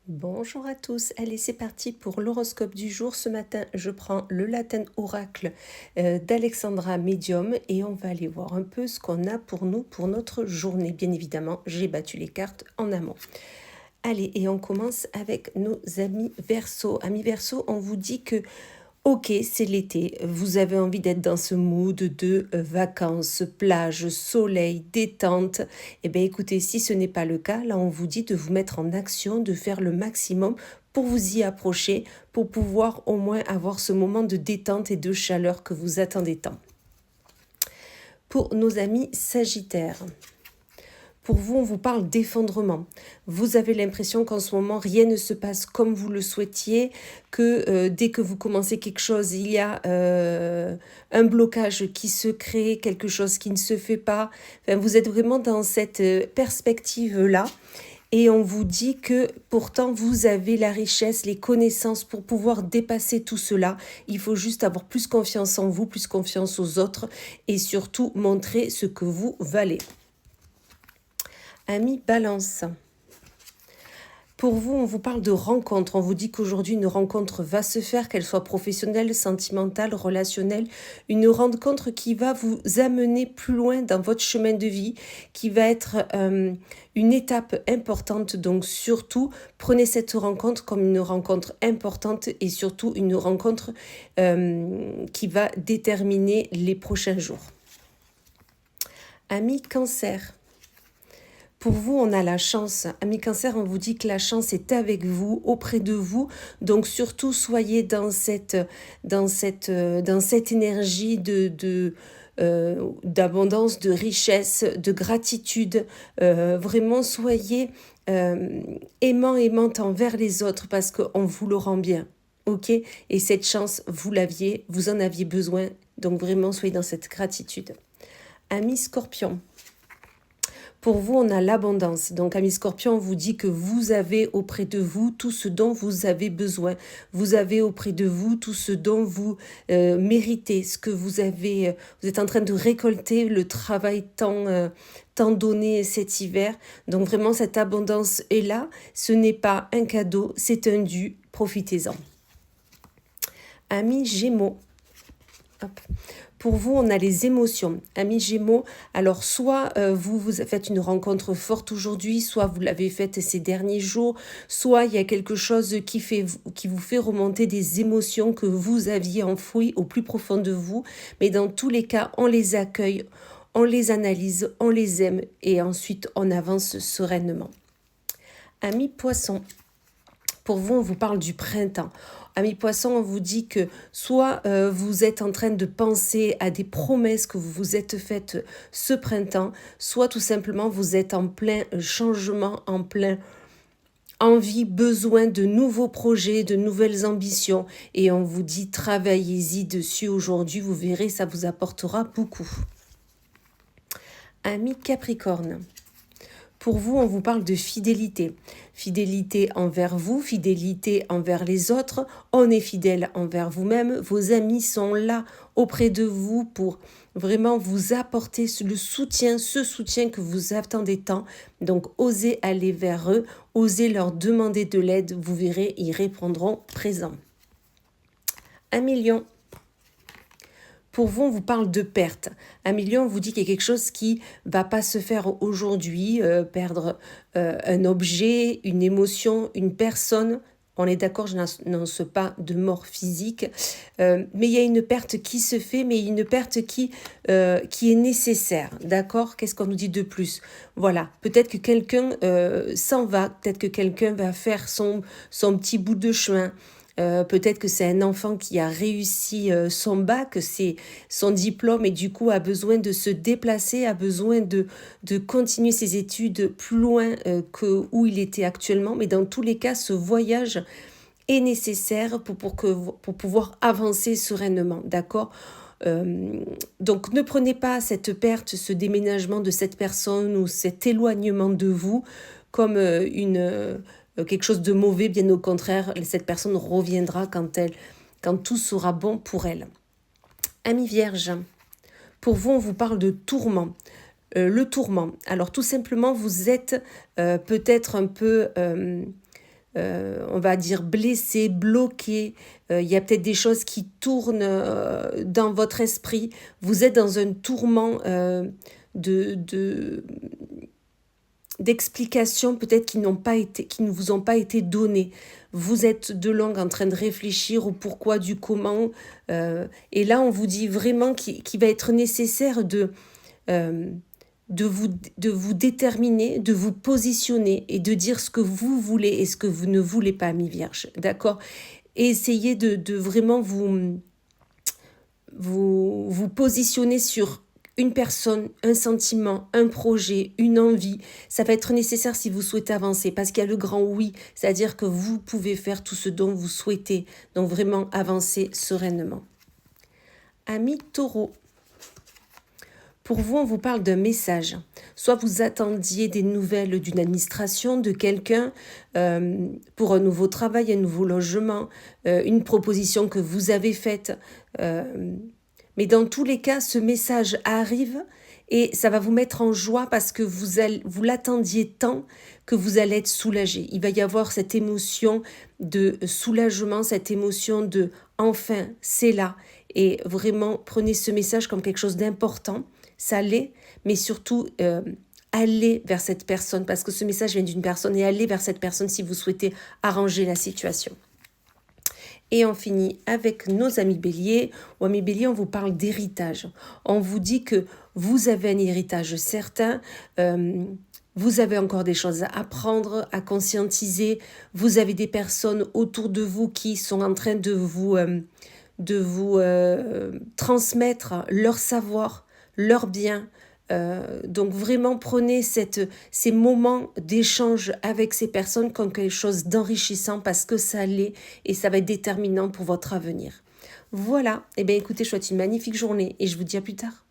Bonjour à tous, allez c'est parti pour l'horoscope du jour. Ce matin je prends le Latin Oracle d'Alexandra Medium et on va aller voir un peu ce qu'on a pour nous pour notre journée. Bien évidemment j'ai battu les cartes en amont. Allez et on commence avec nos amis Verseau. Amis Verseau, on vous dit que ok, c'est l'été, vous avez envie d'être dans ce mood de vacances, plage, soleil, détente. Eh bien écoutez, si ce n'est pas le cas, là on vous dit de vous mettre en action, de faire le maximum pour vous y approcher, pour pouvoir au moins avoir ce moment de détente et de chaleur que vous attendez tant. Pour nos amis Sagittaires, pour vous, on vous parle d'effondrement. Vous avez l'impression qu'en ce moment, rien ne se passe comme vous le souhaitiez, que dès que vous commencez quelque chose, il y a un blocage qui se crée, quelque chose qui ne se fait pas. Enfin, vous êtes vraiment dans cette perspective-là. Et on vous dit que pourtant vous avez la richesse, les connaissances pour pouvoir dépasser tout cela. Il faut juste avoir plus confiance en vous, plus confiance aux autres et surtout montrer ce que vous valez. Amis Balance, pour vous, on vous parle de rencontre. On vous dit qu'aujourd'hui, une rencontre va se faire, qu'elle soit professionnelle, sentimentale, relationnelle. Une rencontre qui va vous amener plus loin dans votre chemin de vie, qui va être une étape importante. Donc surtout, prenez cette rencontre comme une rencontre importante et surtout une rencontre qui va déterminer les prochains jours. Amis Cancer, pour vous, on a la chance. Amis Cancer, on vous dit que la chance est avec vous, auprès de vous. Donc surtout, soyez dans cette énergie d'abondance, de richesse, de gratitude. Vraiment, soyez aimante envers les autres parce qu'on vous le rend bien. Ok? Et cette chance, vous l'aviez, vous en aviez besoin. Donc vraiment, soyez dans cette gratitude. Amis Scorpion, pour vous, on a l'abondance. Donc, amis Scorpion, on vous dit que vous avez auprès de vous tout ce dont vous avez besoin. Vous avez auprès de vous tout ce dont vous méritez, ce que vous avez. Vous êtes en train de récolter le travail tant donné cet hiver. Donc, vraiment, cette abondance est là. Ce n'est pas un cadeau, c'est un dû. Profitez-en. Amis Gémeaux. Hop. Pour vous, on a les émotions. Amis Gémeaux, alors soit vous faites une rencontre forte aujourd'hui, soit vous l'avez faite ces derniers jours, soit il y a quelque chose qui vous fait remonter des émotions que vous aviez enfouies au plus profond de vous. Mais dans tous les cas, on les accueille, on les analyse, on les aime et ensuite on avance sereinement. Amis Poissons, pour vous, on vous parle du printemps. Amis Poissons, on vous dit que soit vous êtes en train de penser à des promesses que vous vous êtes faites ce printemps, soit tout simplement vous êtes en plein changement, en plein envie, besoin de nouveaux projets, de nouvelles ambitions. Et on vous dit travaillez-y dessus aujourd'hui, vous verrez, ça vous apportera beaucoup. Amis Capricorne, pour vous, on vous parle de fidélité. Fidélité envers vous, fidélité envers les autres. On est fidèle envers vous-même. Vos amis sont là auprès de vous pour vraiment vous apporter le soutien, ce soutien que vous attendez tant. Donc, osez aller vers eux, osez leur demander de l'aide. Vous verrez, ils répondront présent. Amis Lion. Pour vous, on vous parle de perte. Amis Lion, on vous dit qu'il y a quelque chose qui va pas se faire aujourd'hui, perdre un objet, une émotion, une personne. On est d'accord, je n'annonce pas de mort physique, mais il y a une perte qui se fait, mais une perte qui est nécessaire, d'accord? Qu'est-ce qu'on nous dit de plus? Voilà, peut-être que quelqu'un s'en va, peut-être que quelqu'un va faire son petit bout de chemin. Peut-être que c'est un enfant qui a réussi son bac, c'est son diplôme et du coup a besoin de se déplacer, a besoin de continuer ses études plus loin que où il était actuellement. Mais dans tous les cas, ce voyage est nécessaire pour pouvoir avancer sereinement, d'accord? Donc ne prenez pas cette perte, ce déménagement de cette personne ou cet éloignement de vous comme quelque chose de mauvais, bien au contraire, cette personne reviendra quand tout sera bon pour elle. Amis Vierge, pour vous, on vous parle de tourment. Le tourment. Alors tout simplement, vous êtes peut-être un peu on va dire, blessé, bloqué. Il y a peut-être des choses qui tournent dans votre esprit. Vous êtes dans un tourment d'explications peut-être qui ne vous ont pas été données. Vous êtes de longue en train de réfléchir au pourquoi, du comment. Et là, on vous dit vraiment qu'il va être nécessaire de vous déterminer, de vous positionner et de dire ce que vous voulez et ce que vous ne voulez pas, mi Vierge. D'accord? Et essayez de vraiment vous positionner sur une personne, un sentiment, un projet, une envie. Ça va être nécessaire si vous souhaitez avancer parce qu'il y a le grand oui, c'est-à-dire que vous pouvez faire tout ce dont vous souhaitez. Donc vraiment avancer sereinement. Amis Taureau, pour vous, on vous parle d'un message. Soit vous attendiez des nouvelles d'une administration, de quelqu'un, pour un nouveau travail, un nouveau logement, une proposition que vous avez faite. Mais dans tous les cas, ce message arrive et ça va vous mettre en joie parce que vous l'attendiez tant que vous allez être soulagé. Il va y avoir cette émotion de soulagement, cette émotion de « enfin, c'est là ». Et vraiment, prenez ce message comme quelque chose d'important. Ça l'est, mais surtout, allez vers cette personne parce que ce message vient d'une personne et allez vers cette personne si vous souhaitez arranger la situation. Et on finit avec nos amis béliers. Ou amis béliers, on vous parle d'héritage. On vous dit que vous avez un héritage certain, vous avez encore des choses à apprendre, à conscientiser. Vous avez des personnes autour de vous qui sont en train de vous transmettre leur savoir, leur bien. Donc vraiment prenez ces moments d'échange avec ces personnes comme quelque chose d'enrichissant parce que ça l'est et ça va être déterminant pour votre avenir. Voilà, et bien écoutez, je vous souhaite une magnifique journée et je vous dis à plus tard.